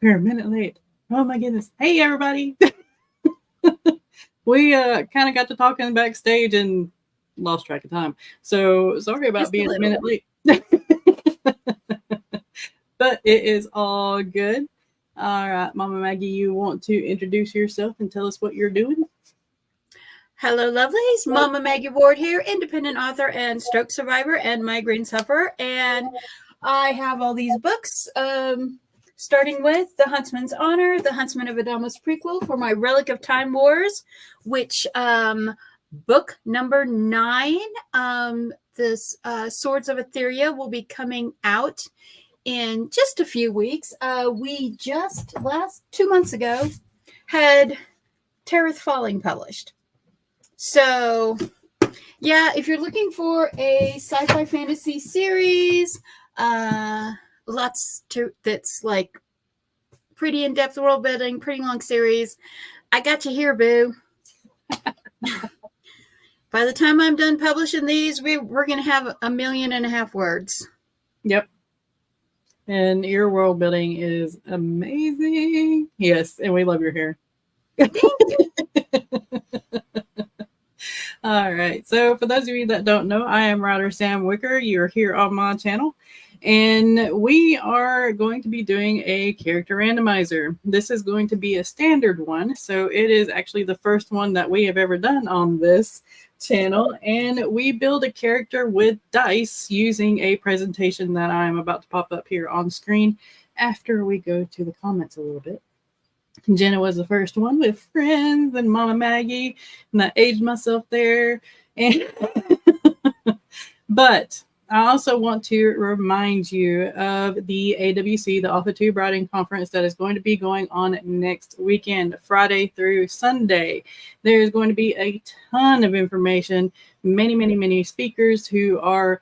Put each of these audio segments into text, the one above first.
We're a minute late. Oh my goodness. Hey, everybody. We kind of got to talking backstage and lost track of time. So sorry about being a minute late. But it is all good. All right, Mama Maggie, you want to introduce yourself and tell us what you're doing? Hello, lovelies. Mama Maggie Ward here, independent author and stroke survivor and migraine sufferer. And I have all these books, starting with The Huntsman's Honor, The Huntsman of Adamus prequel for my Relic of Time Wars, which book number 9, this Swords of Etheria, will be coming out in just a few weeks. We just 2 months ago had Terrath Falling published. So, yeah, if you're looking for a sci-fi fantasy series, that's like pretty in-depth world building, pretty long series, I got you here, boo. By the time I'm done publishing these, we're going to have 1.5 million words. Yep. And your world building is amazing. Yes, and we love your hair. Thank you. All right. So for those of you that don't know, I am writer Sam Wicker. You're here on my channel. And we are going to be doing a character randomizer. This is going to be a standard one. So it is actually the first one that we have ever done on this channel. And we build a character with dice using a presentation that I'm about to pop up here on screen after we go to the comments a little bit. Jenna was the first one with friends and Mama Maggie, and I aged myself there. And but I also want to remind you of the AWC, the Off the Tube Writing Conference, that is going to be going on next weekend, Friday through Sunday. There is going to be a ton of information, many speakers who are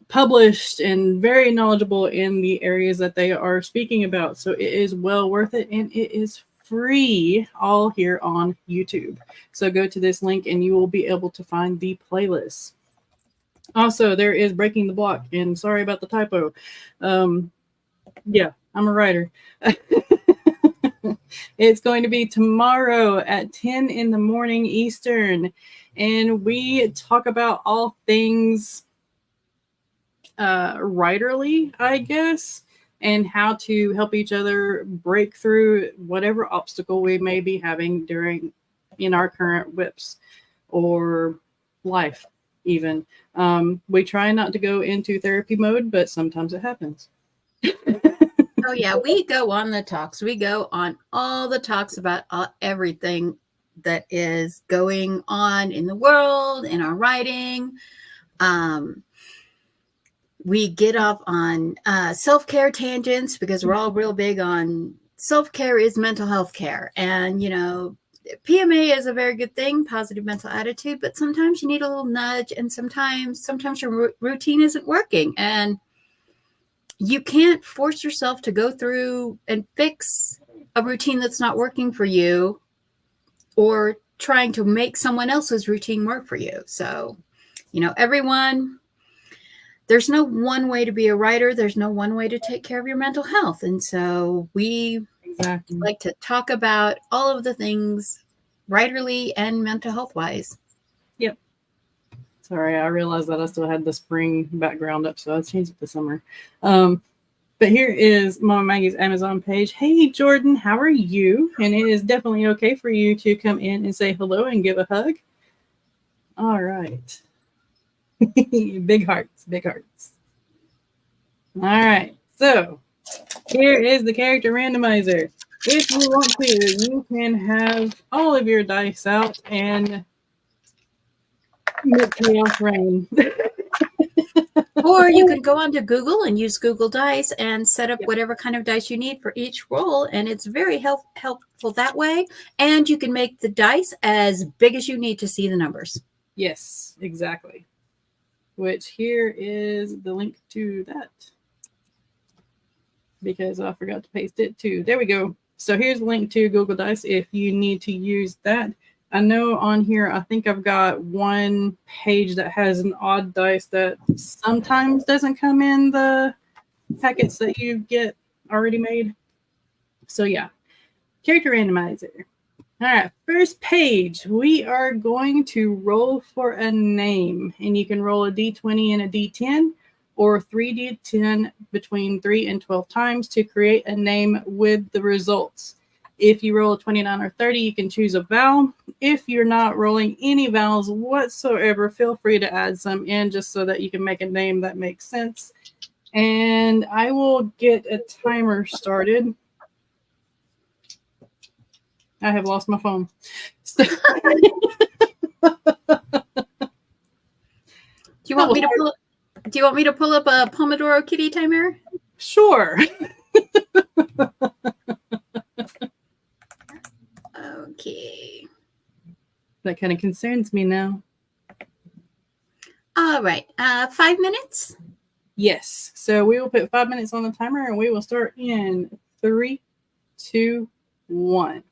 published and very knowledgeable in the areas that they are speaking about. So it is well worth it, and it is free all here on YouTube. So go to this link and you will be able to find the playlist. Also, there is Breaking the Block, and sorry about the typo. Yeah, I'm a writer. It's going to be tomorrow at 10 in the morning Eastern, and we talk about all things writerly, I guess, and how to help each other break through whatever obstacle we may be having in our current whips or life even. We try not to go into therapy mode, but sometimes it happens. Oh yeah, we go on the talks. We go on all the talks about everything that is going on in the world, in our writing. We get off on self-care tangents because we're all real big on self-care is mental health care. And, you know, PMA is a very good thing, positive mental attitude, but sometimes you need a little nudge, and sometimes your routine isn't working. And you can't force yourself to go through and fix a routine that's not working for you, or trying to make someone else's routine work for you. So, you know, there's no one way to be a writer. There's no one way to take care of your mental health. And so we like to talk about all of the things writerly and mental health wise. Yep. Sorry, I realized that I still had the spring background up, so I changed it to summer. But here is Mama Maggie's Amazon page. Hey, Jordan, how are you? And it is definitely okay for you to come in and say hello and give a hug. All right. Big hearts, big hearts. All right, so here is the character randomizer. If you want to, you can have all of your dice out and make chaos rain. Or you can go onto Google and use Google Dice and set up whatever kind of dice you need for each roll, and it's very helpful that way. And you can make the dice as big as you need to see the numbers. Yes, exactly. Which here is the link to that, because I forgot to paste it too. There we go. So here's the link to Google Dice if you need to use that. I know on here, I think I've got one page that has an odd dice that sometimes doesn't come in the packets that you get already made. So yeah, character randomizer. All right, first page, we are going to roll for a name, and you can roll a d20 and a d10, or 3d10 between 3 and 12 times to create a name with the results. If you roll a 29 or 30, you can choose a vowel. If you're not rolling any vowels whatsoever, feel free to add some in just so that you can make a name that makes sense. And I will get a timer started. I have lost my phone. Do you want me to pull up? Do you want me to pull up a Pomodoro Kitty timer? Sure. Okay. That kind of concerns me now. All right. 5 minutes? Yes. So we will put 5 minutes on the timer, and we will start in 3, 2, 1.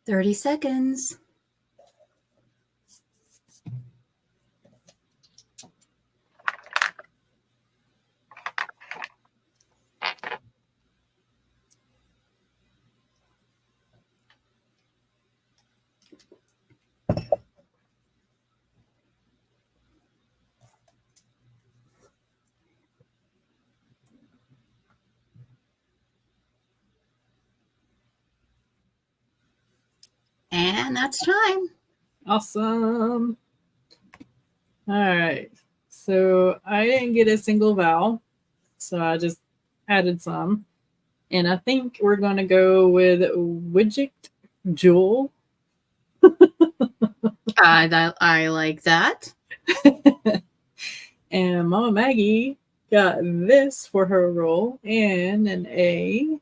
30 seconds. And that's time. Awesome. All right. So I didn't get a single vowel, so I just added some. And I think we're going to go with widget jewel. I like that. And Mama Maggie got this for her role and an A.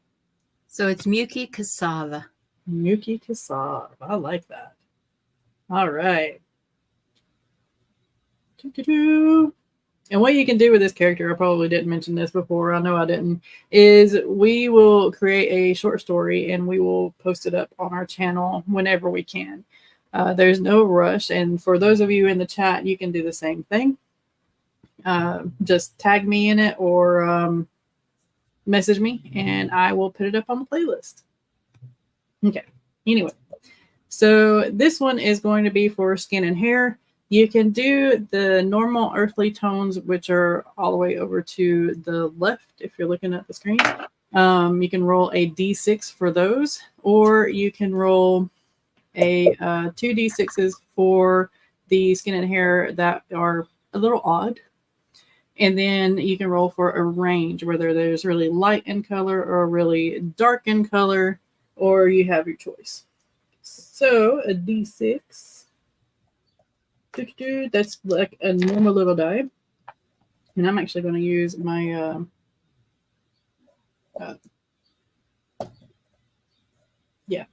So it's Muki Cassava. Muki Kasab. I like that. All right. Doo-doo-doo. And what you can do with this character, I probably didn't mention this before, I know I didn't, is we will create a short story and we will post it up on our channel whenever we can. There's no rush. And for those of you in the chat, you can do the same thing. Just tag me in it or message me and I will put it up on the playlist. Okay. Anyway, so this one is going to be for skin and hair. You can do the normal earthly tones, which are all the way over to the left if you're looking at the screen. You can roll a D6 for those, or you can roll a 2 D6s for the skin and hair that are a little odd. And then you can roll for a range, whether there's really light in color or really dark in color, or you have your choice. So a D6, that's like a normal little die. And I'm actually going to use my yeah,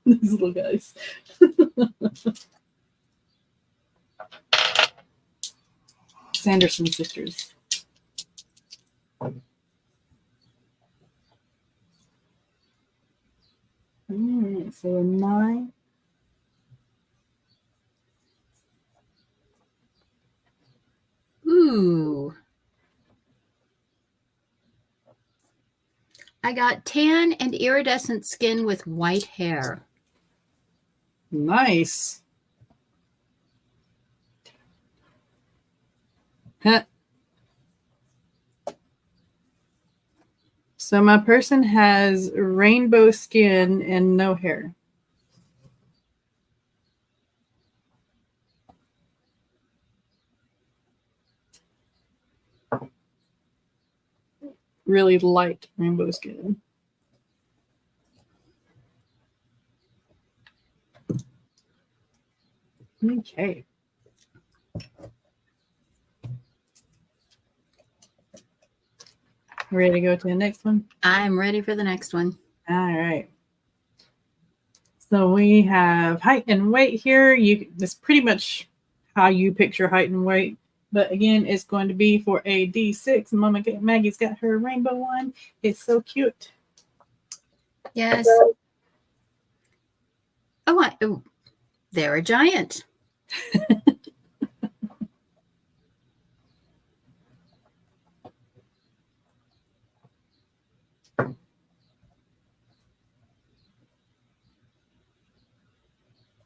these little guys. Sanderson sisters. So a 9. Ooh. I got tan and iridescent skin with white hair. Nice. Huh. So my person has rainbow skin and no hair. Really light rainbow skin. Okay. Ready to go to the next one? I'm ready for the next one. All right. So we have height and weight here. That's pretty much how you picture height and weight. But again, it's going to be for a D6. Mama Maggie's got her rainbow one. It's so cute. Yes. Oh, they're a giant.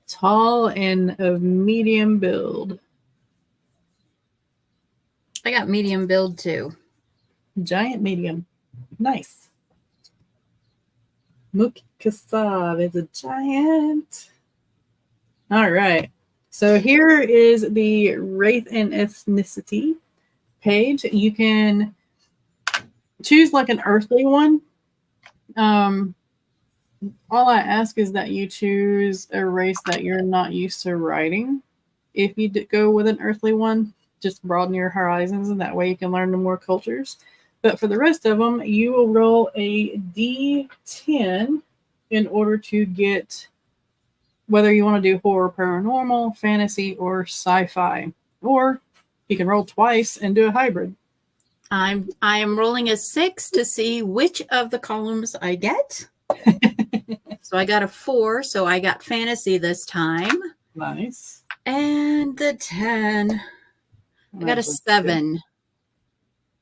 Tall and of medium build. I got medium build too. Giant medium. Nice. Mukasab is a giant. All right. So here is the race and ethnicity page. You can choose like an earthly one. All I ask is that you choose a race that you're not used to riding. If you go with an earthly one, just broaden your horizons, and that way you can learn the more cultures. But for the rest of them, you will roll a D10 in order to get whether you want to do horror, paranormal, fantasy, or sci-fi. Or you can roll twice and do a hybrid. I am rolling a 6 to see which of the columns I get. So I got a 4. So I got fantasy this time. Nice. And the 10. I got a 7.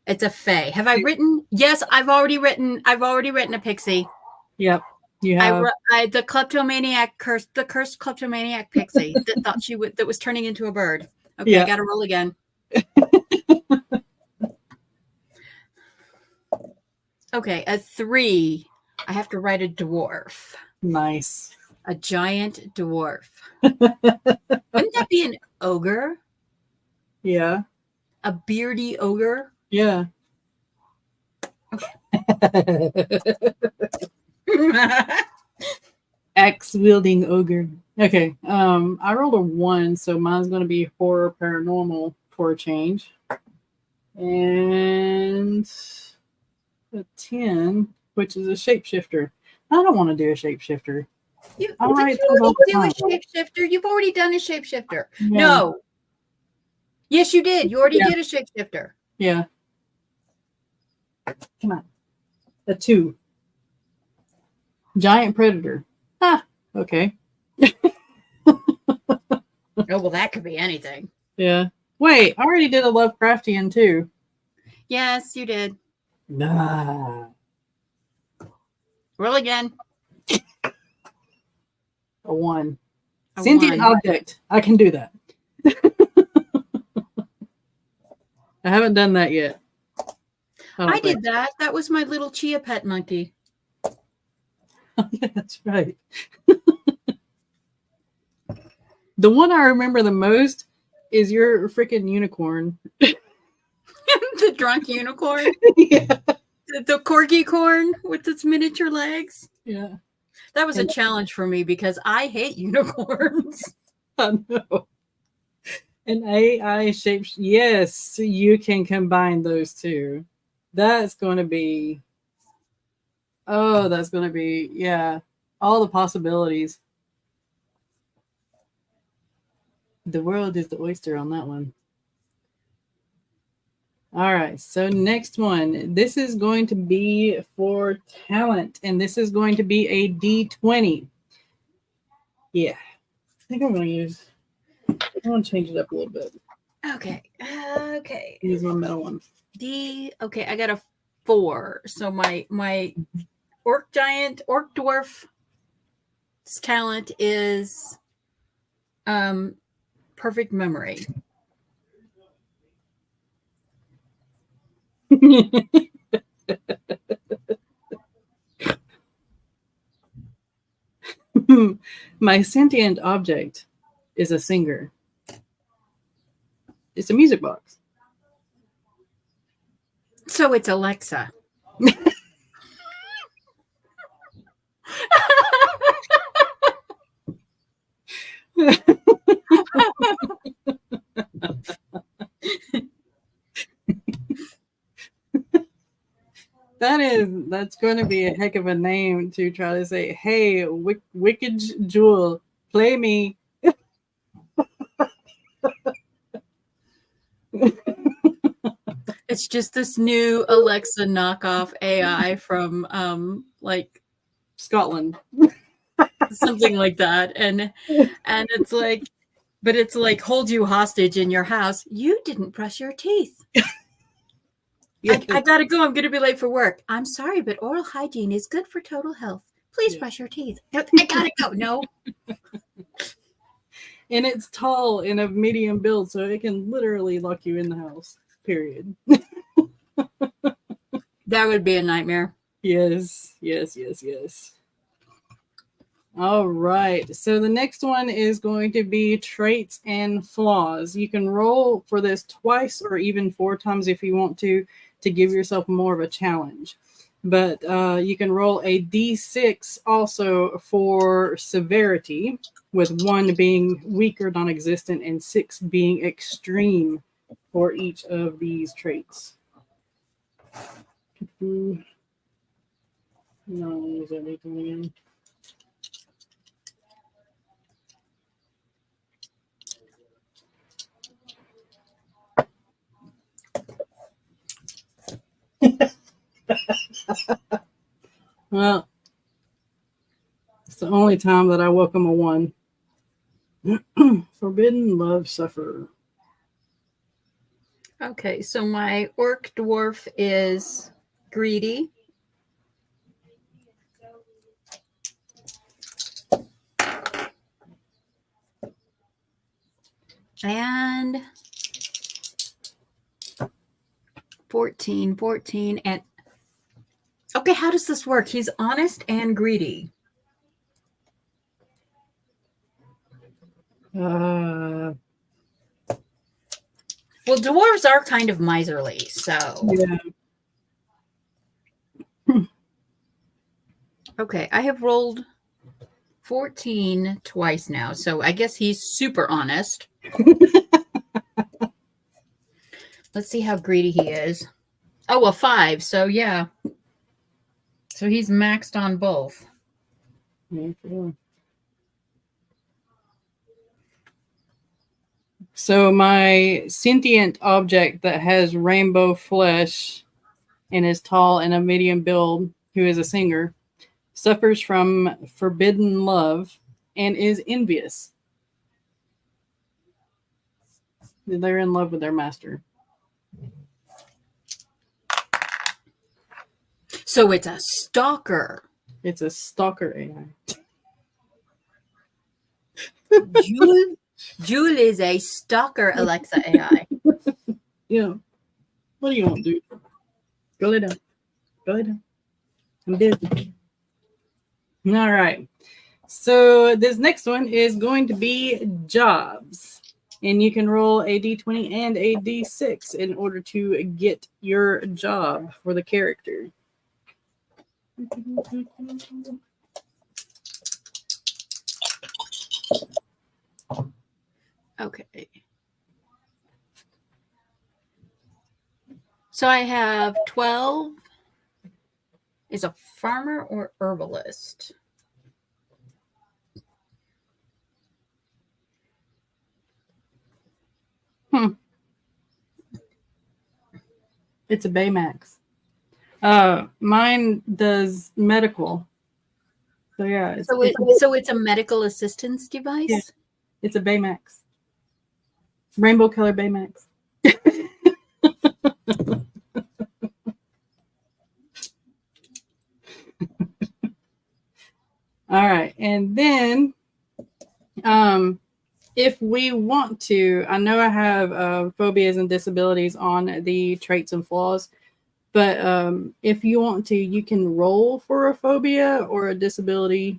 It's a fae. Have I written? Yes, I've already written a pixie. Yep. You have the kleptomaniac curse, the cursed kleptomaniac pixie that thought that was turning into a bird. Okay, yeah. I got to roll again. Okay, a 3. I have to write a dwarf. Nice. A giant dwarf. Wouldn't that be an ogre? Yeah. A beardy ogre? Yeah. Okay. Axe wielding ogre. Okay. I rolled a 1, so mine's going to be horror paranormal for a change. And a 10, which is a shapeshifter. I don't want to do a shapeshifter. You already do a shapeshifter. You've already done a shapeshifter. Yeah. No. Yes, you did. You already did a shapeshifter. Yeah. Come on. A 2. Giant predator. Ah, okay. Oh, well, that could be anything. Yeah. Wait, I already did a Lovecraftian too. Yes, you did. Nah. Roll again. A 1. Sentient object. I can do that. I haven't done that yet. I did that. That was my little chia pet monkey. Oh, yeah, that's right. The one I remember the most is your freaking unicorn. The drunk unicorn? Yeah. The corgi corn with its miniature legs? Yeah. That was a challenge for me because I hate unicorns. I know. An AI shape. Yes, you can combine those two. That's going to be. Oh, that's going to be, yeah. All the possibilities. The world is the oyster on that one. All right, so next one. This is going to be for talent, and this is going to be a D20. Yeah, I think I'm going to use, I want to change it up a little bit. Okay, okay. Use my metal one. Okay, I got a 4. So my orc dwarf talent is perfect memory. My sentient object is a singer. It's a music box. So it's Alexa. That's going to be a heck of a name to try to say, hey, Wicked Jewel, play me. It's just this new Alexa knockoff AI from like Scotland. Something like that. And it's like, but it's like hold you hostage in your house. You didn't brush your teeth. Yes. I gotta go. I'm gonna be late for work. I'm sorry, but oral hygiene is good for total health. Please brush your teeth. I gotta go. No. And it's tall and of medium build, so it can literally lock you in the house. Period. That would be a nightmare. Yes. All right. So the next one is going to be traits and flaws. You can roll for this twice or even 4 times if you want to give yourself more of a challenge. But you can roll a D6 also for severity, with 1 being weak or non-existent and 6 being extreme for each of these traits. No, is everything again? Well, only time that I welcome a 1. Forbidden love sufferer. Okay, so my orc dwarf is greedy. And 14, and okay, how does this work? He's honest and greedy. Uh, Well, dwarves are kind of miserly, so yeah. Okay, I have rolled 14 twice now, so I guess he's super honest. Let's see how greedy he is. Oh, a 5, so yeah. So he's maxed on both. Okay. So my sentient object that has rainbow flesh and is tall and a medium build, who is a singer, suffers from forbidden love and is envious. They're in love with their master. So it's a stalker. It's a stalker AI. Jewel is a stalker Alexa AI. Yeah. What do you want to do? Go lay down. Go lay down. I'm busy. All right. So this next one is going to be jobs. And you can roll a d20 and a d6 in order to get your job for the character. Okay. So I have 12. Is a farmer or herbalist? It's a Baymax. Mine does medical. So yeah, so it's a medical assistance device. Yeah. It's a Baymax. Rainbow color Baymax. All right, and then if we want to, I know I have phobias and disabilities on the traits and flaws, but if you want to, you can roll for a phobia or a disability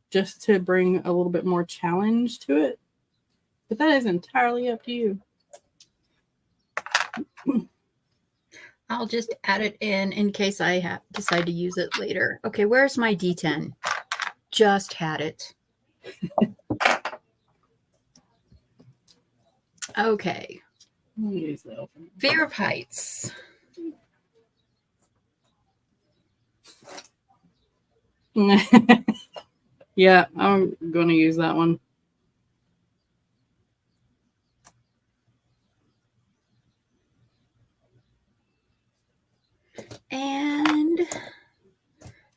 just to bring a little bit more challenge to it. But that is entirely up to you. I'll just add it in case I decide to use it later. Okay, where's my D10? Just had it. Okay. Fear of heights. Yeah, I'm going to use that one. And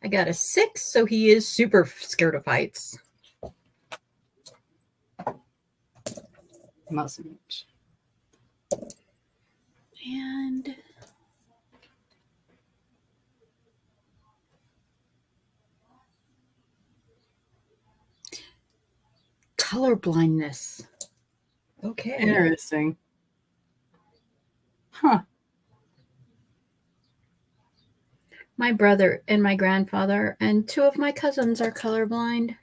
I got a 6, so he is super scared of heights. Not so much. And color blindness. Okay. Interesting. Huh. My brother and my grandfather and 2 of my cousins are colorblind.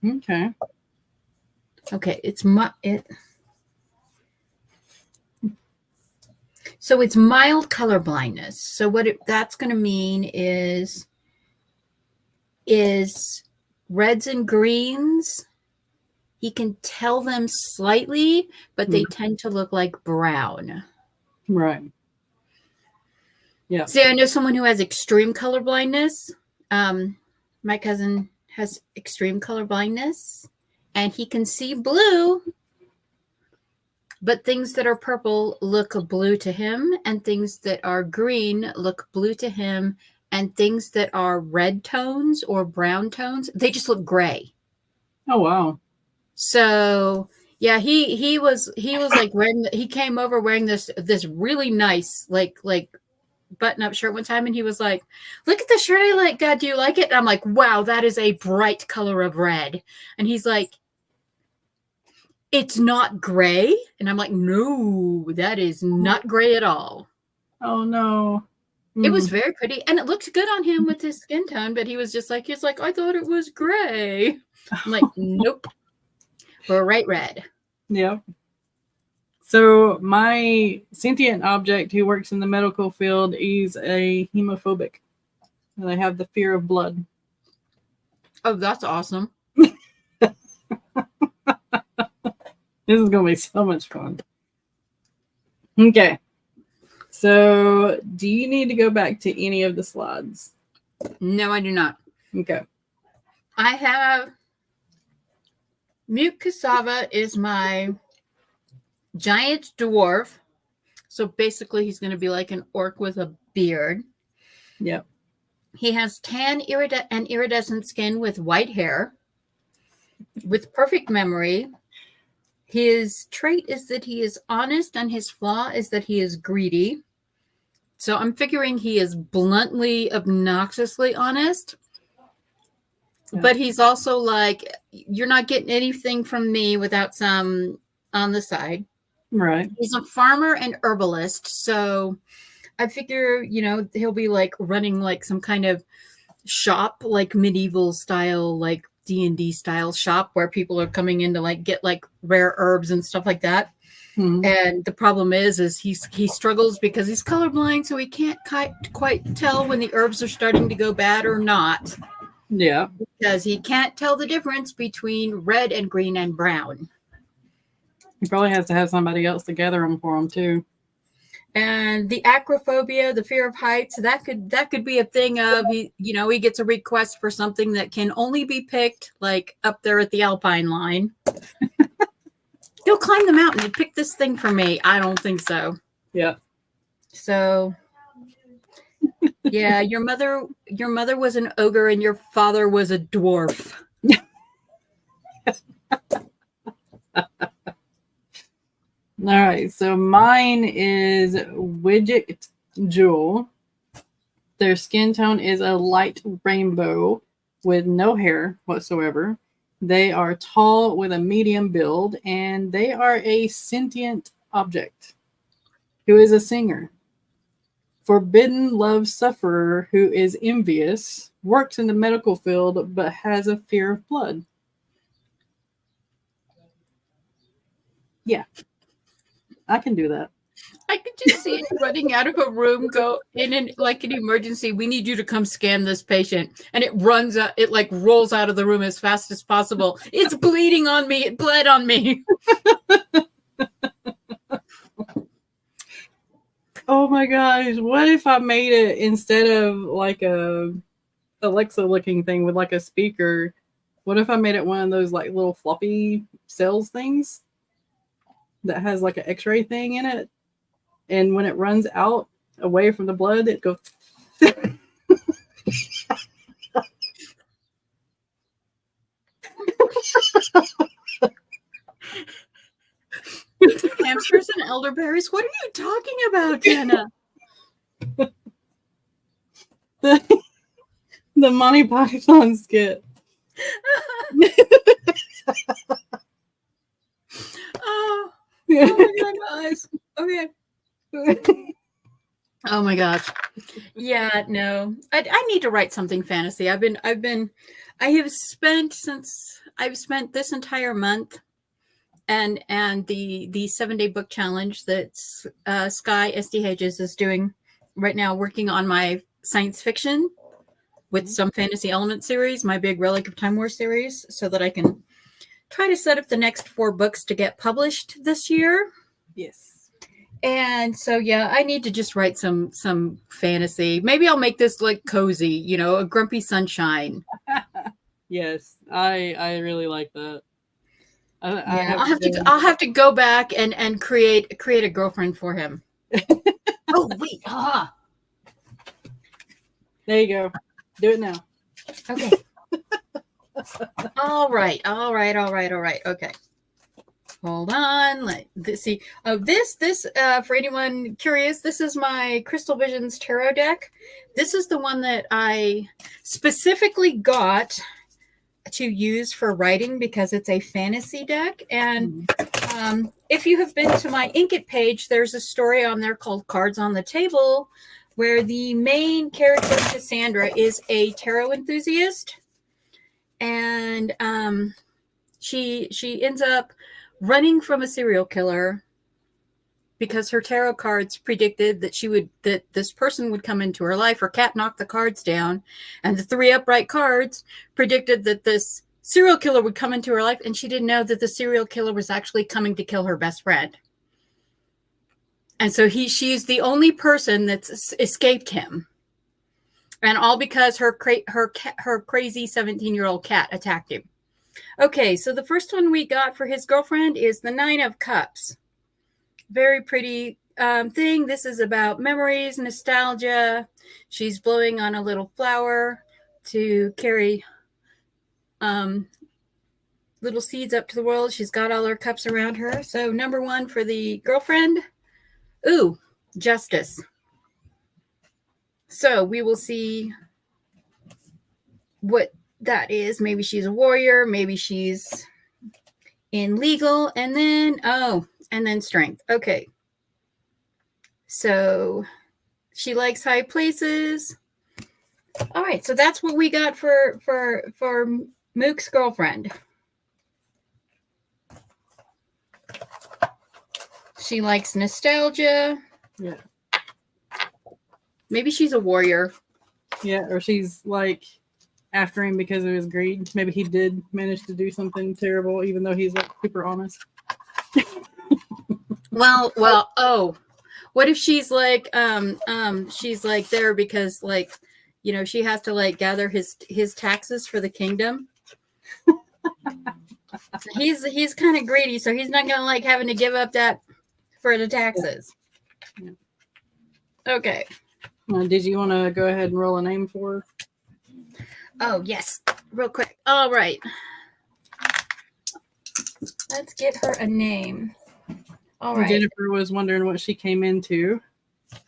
Okay. Okay, so it's mild color blindness. So what that's going to mean is reds and greens. He can tell them slightly, but they tend to look like brown. Right. Yeah. See, I know someone who has extreme color blindness. My cousin has extreme color blindness, and he can see blue, but things that are purple look blue to him, and things that are green look blue to him, and things that are red tones or brown tones, they just look gray. Oh, wow. So yeah, he was like wearing, he came over wearing this really nice like button up shirt one time, and he was like, "Look at the shirt I like, God, do you like it?" And I'm like, "Wow, that is a bright color of red." And he's like, "It's not gray." And I'm like, "No, that is not gray at all." Oh, no. It was very pretty, and it looked good on him with his skin tone, but he's like, "I thought it was gray." I'm like, "Nope, bright red." Yep. So my sentient object who works in the medical field is a hemophobic. And they have the fear of blood. Oh, that's awesome. This is going to be so much fun. Okay. So do you need to go back to any of the slides? No, I do not. Okay. I have Mute Cassava is my giant dwarf. So basically he's going to be like an orc with a beard. Yep. He has tan and iridescent skin with white hair, with perfect memory. His trait is that he is honest, and his flaw is that he is greedy. So I'm figuring he is bluntly, obnoxiously honest. Yeah. But he's also like, you're not getting anything from me without some on the side. Right. He's a farmer and herbalist. So I figure, he'll be like running like some kind of shop, like medieval style, like D&D style shop where people are coming in to like get like rare herbs and stuff like that. Mm-hmm. And the problem is he struggles because he's colorblind, so he can't quite tell when the herbs are starting to go bad or not. Yeah. Because he can't tell the difference between red and green and brown. He probably has to have somebody else to gather them for him too. And the acrophobia, the fear of heights, that could be a thing of he gets a request for something that can only be picked like up there at the Alpine line. He'll climb the mountain and pick this thing for me. I don't think so. Yeah. So yeah, your mother was an ogre and your father was a dwarf. All right, so mine is Widget Jewel. Their skin tone is a light rainbow with no hair whatsoever. They are tall with a medium build, and they are a sentient object who is a singer. Forbidden love sufferer who is envious, works in the medical field, but has a fear of blood. Yeah. I can do that. I could just see it running out of a room, go in like an emergency. We need you to come scan this patient. And it runs out, it like rolls out of the room as fast as possible. It's bleeding on me. It bled on me. Oh my gosh. What if I made it instead of like a Alexa looking thing with like a speaker? What if I made it one of those like little floppy cells things that has like an x-ray thing in it, and when it runs out away from the blood, it goes hamsters and elderberries. What are you talking about, Jenna? the Monty Python skit. Oh my God, my eyes. Okay. Oh my gosh. Yeah, no. I need to write something fantasy. I've spent this entire month and the 7-day book challenge that Sky SD Hedges is doing right now, working on my science fiction with some fantasy element series, my big Relic of Time War series, so that I can try to set up the next 4 books to get published this year. Yes. And so, yeah, I need to just write some fantasy. Maybe I'll make this like cozy, a grumpy sunshine. Yes, I really like that. I'll have to go back and create a girlfriend for him. Oh wait, There you go. Do it now. Okay. All right. Okay. Hold on. Let's see. This for anyone curious, this is my Crystal Visions Tarot deck. This is the one that I specifically got to use for writing because it's a fantasy deck. And if you have been to my Inkit page, there's a story on there called Cards on the Table, where the main character, Cassandra, is a tarot enthusiast. And she ends up running from a serial killer because her tarot cards predicted that this person would come into her life. Her cat knocked the cards down, and the 3 upright cards predicted that this serial killer would come into her life, and she didn't know that the serial killer was actually coming to kill her best friend. And so she's the only person that's escaped him. And all because her crazy 17-year-old cat attacked him. Okay, so the first one we got for his girlfriend is the 9 of Cups. Very pretty thing. This is about memories, nostalgia. She's blowing on a little flower to carry little seeds up to the world. She's got all her cups around her. So number 1 for the girlfriend. Ooh, Justice. So we will see what that is. Maybe she's a warrior. Maybe she's in legal. And then Strength. Okay. So she likes high places. All right. So that's what we got for Mook's girlfriend. She likes nostalgia. Yeah. Maybe she's a warrior. Yeah, or she's like after him because of his greed. Maybe he did manage to do something terrible, even though he's like super honest. Well, oh, what if she's like there because like, you know, she has to like gather his taxes for the kingdom. He's kind of greedy, so he's not gonna like having to give up that for the taxes. Yeah. Okay. Did you want to go ahead and roll a name for her? Oh, yes. Real quick. All right. Let's get her a name. All right. Jennifer was wondering what she came into.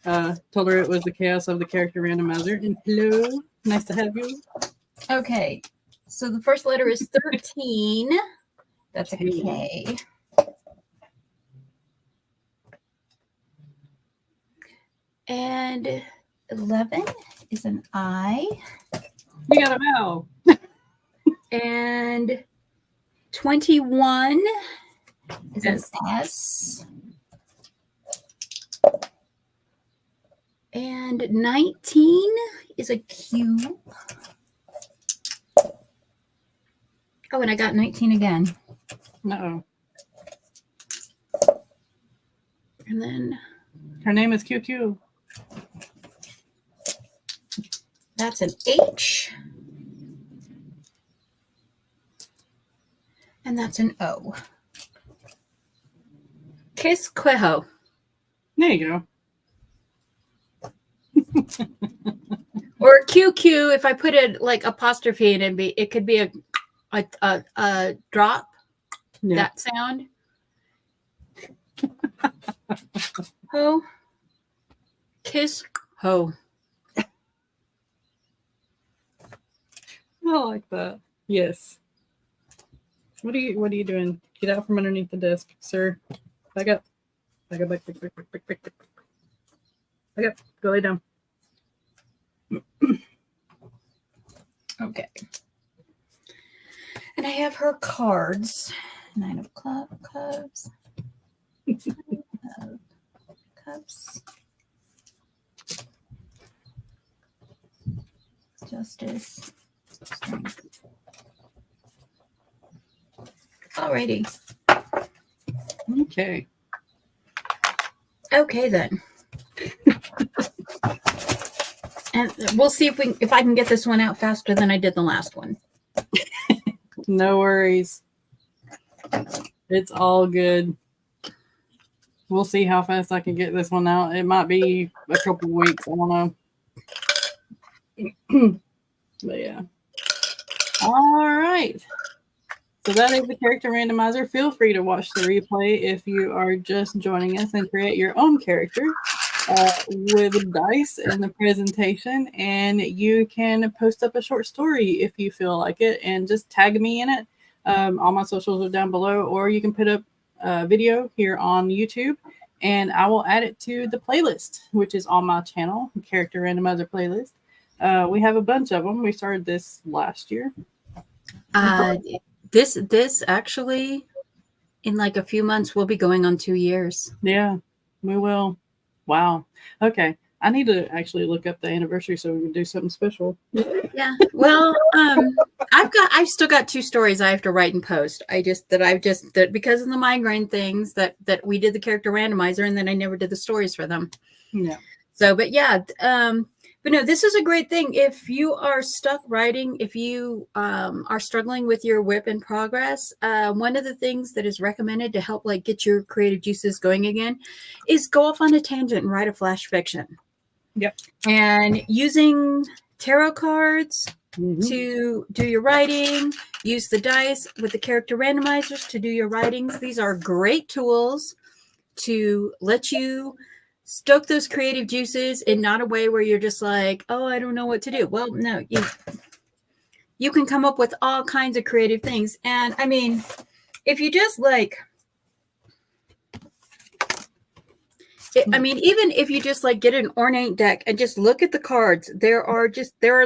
Told her it was the chaos of the character randomizer. And hello. Nice to have you. Okay. So the first letter is 13. That's a K. And 11 is an I. You got a vowel. And 21 is an S. And 19 is a Q. Oh, and I got 19 again. Uh-oh. And then her name is QQ. That's an H. And that's an O. Kiss Quejo. There you go. Or QQ, if I put it like apostrophe in it could be a drop. Yeah. That sound. Ho. Kiss ho. I like that. Yes. What are you doing? Get out from underneath the desk, sir. Back up. Back up. Back up. Go lay down. Okay. And I have her cards. 9 of Cups. 9 of Cups. Justice. Alrighty. Okay. Okay then. And we'll see if I can get this one out faster than I did the last one. No worries. It's all good. We'll see how fast I can get this one out. It might be a couple weeks. I don't know. But yeah. All right. So that is the character randomizer. Feel free to watch the replay if you are just joining us and create your own character with dice and the presentation. And you can post up a short story if you feel like it and just tag me in it. All my socials are down below, or you can put up a video here on YouTube and I will add it to the playlist, which is on my channel, Character Randomizer playlist. We have a bunch of them. We started this last year. This actually, in like a few months, will be going on 2 years. Yeah, we will. Wow. Okay. I need to actually look up the anniversary so we can do something special. Yeah. Well, I've still got 2 stories I have to write and post. That because of the migraine things that we did the character randomizer and then I never did the stories for them. Yeah. So, but yeah, but no, this is a great thing. If you are stuck writing, if you are struggling with your WIP in progress, one of the things that is recommended to help like get your creative juices going again is go off on a tangent and write a flash fiction. Yep. And using tarot cards to do your writing, use the dice with the character randomizers to do your writings. These are great tools to let you stoke those creative juices in not a way where you're just like, oh, I don't know what to do. Well, no, you can come up with all kinds of creative things. And I mean, if you just like, even if you just like get an ornate deck and just look at the cards, there are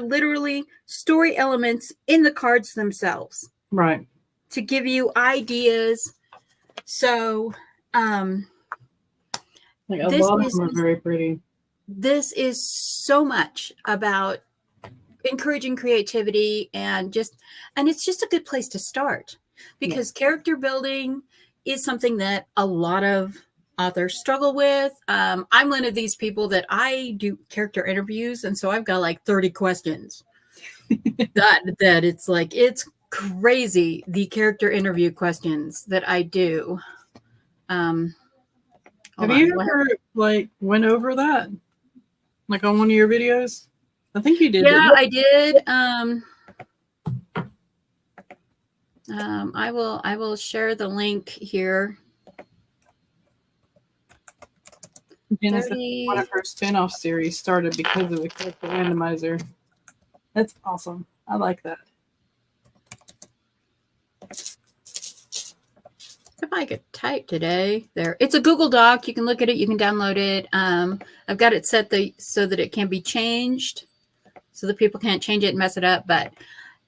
literally story elements in the cards themselves. Right. To give you ideas. So, like a lot of them are very pretty. This is so much about encouraging creativity and it's just a good place to start because character building is something that a lot of authors struggle with. I'm one of these people that I do character interviews, and so I've got like 30 questions. that it's like it's crazy the character interview questions that I do. Have you ever like went over that, like on one of your videos? I think you did. Yeah, I did. I will share the link here. Genesis, one of her spin-off series started because of the character randomizer. That's awesome. I like that. If I could type today, there. It's a Google Doc. You can look at it. You can download it. I've got it set so that it can be changed, so that people can't change it and mess it up. But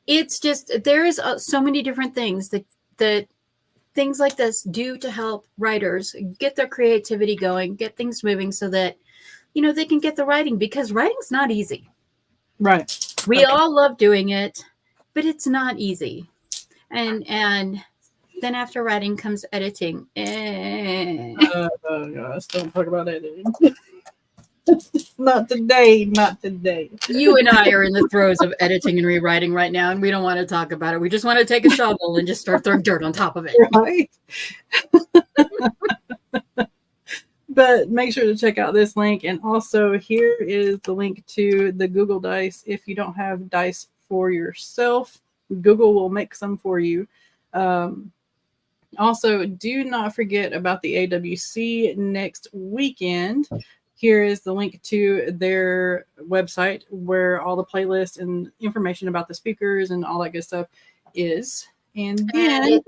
it's just there is so many different things that things like this do to help writers get their creativity going, get things moving, so that they can get the writing, because writing's not easy. Right. We all love doing it, but it's not easy. And then after writing comes editing. Oh gosh, don't talk about editing. Not today. You and I are in the throes of editing and rewriting right now, and we don't want to talk about it. We just want to take a shovel and just start throwing dirt on top of it. Right. But make sure to check out this link. And also here is the link to the Google Dice. If you don't have dice for yourself, Google will make some for you. Also, do not forget about the AWC next weekend. Here is the link to their website where all the playlists and information about the speakers and all that good stuff is. And then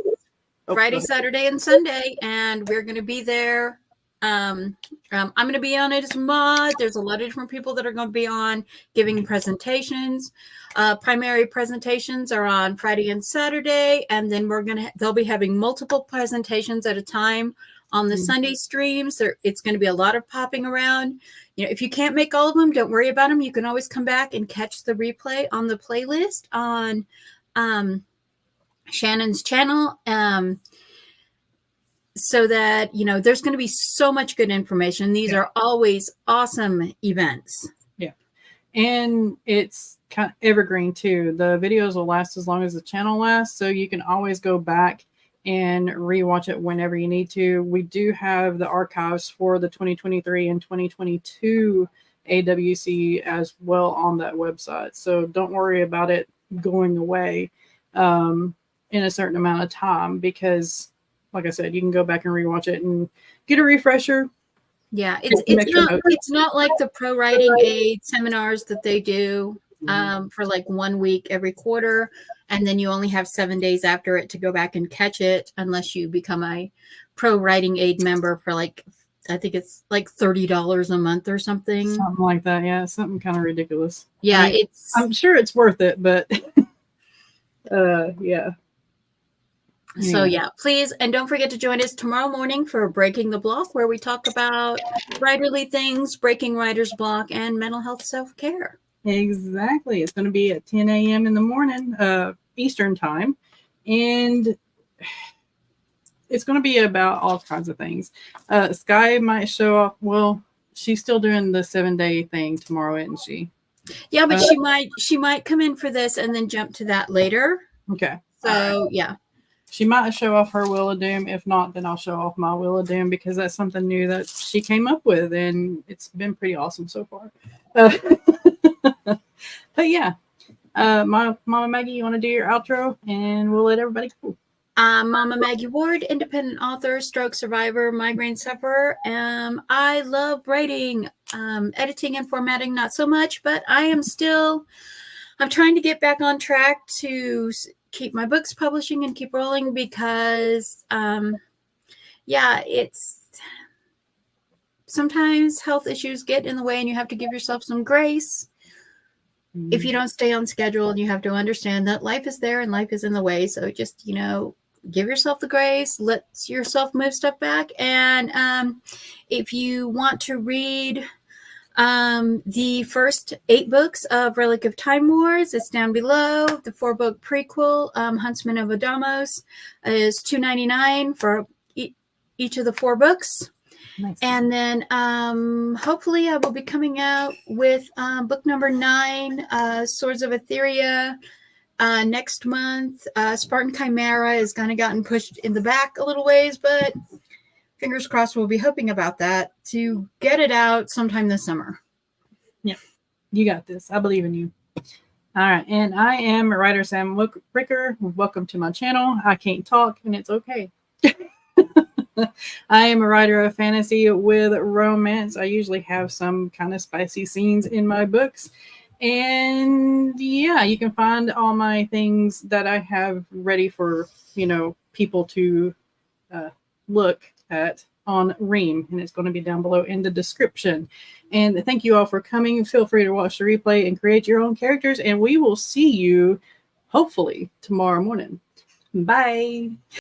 Friday, Saturday, and Sunday, and we're going to be there. I'm going to be on it as a mod. There's a lot of different people that are going to be on giving presentations. Primary presentations are on Friday and Saturday, and then they'll be having multiple presentations at a time on the Sunday streams. It's going to be a lot of popping around. If you can't make all of them, don't worry about them. You can always come back and catch the replay on the playlist on Shannon's channel. So that, there's going to be so much good information. These are always awesome events. Yeah. And it's kind of evergreen too. The videos will last as long as the channel lasts. So you can always go back and rewatch it whenever you need to. We do have the archives for the 2023 and 2022 AWC as well on that website. So don't worry about it going away in a certain amount of time, because like I said, you can go back and rewatch it and get a refresher. Yeah, it's not like the pro writing aid seminars that they do for like 1 week every quarter, and then you only have 7 days after it to go back and catch it, unless you become a pro writing aid member for like, I think it's like $30 a month or something. Something like that, yeah. Something kind of ridiculous. Yeah, I mean, I'm sure it's worth it, but yeah. So yeah, please, and don't forget to join us tomorrow morning for Breaking the Block, where we talk about writerly things, breaking writer's block, and mental health self-care. Exactly. It's going to be at 10 a.m. in the morning, Eastern time. And it's going to be about all kinds of things. Sky might show off. Well, she's still doing the 7-day thing tomorrow, isn't she? Yeah, but she might come in for this and then jump to that later. Okay. So yeah. She might show off her Wheel of Doom. If not, then I'll show off my Wheel of Doom, because that's something new that she came up with, and it's been pretty awesome so far. But yeah, Mama Maggie, you want to do your outro, and we'll let everybody go. Mama Maggie Ward, independent author, stroke survivor, migraine sufferer. I love writing, editing and formatting, not so much, but I'm trying to get back on track to keep my books publishing and keep rolling, because it's sometimes health issues get in the way, and you have to give yourself some grace if you don't stay on schedule, and you have to understand that life is there and life is in the way. So just, give yourself the grace, let yourself move stuff back. And if you want to read the first 8 books of Relic of Time Wars, it's down below. The 4-book prequel, Huntsman of Adamos, is $2.99 for each of the 4 books. Nice. And then hopefully I will be coming out with book number 9, Swords of Etheria, next month. Spartan Chimera is kind of gotten pushed in the back a little ways, but fingers crossed, we'll be hoping about that to get it out sometime this summer. Yeah, you got this. I believe in you. All right. And I am writer Sam Ricker. Welcome to my channel. I can't talk, and it's okay. I am a writer of fantasy with romance. I usually have some kind of spicy scenes in my books. And yeah, you can find all my things that I have ready for, people to look at on Ream, and it's going to be down below in the description. And thank you all for coming. Feel free to watch the replay and create your own characters, and we will see you hopefully tomorrow morning. Bye.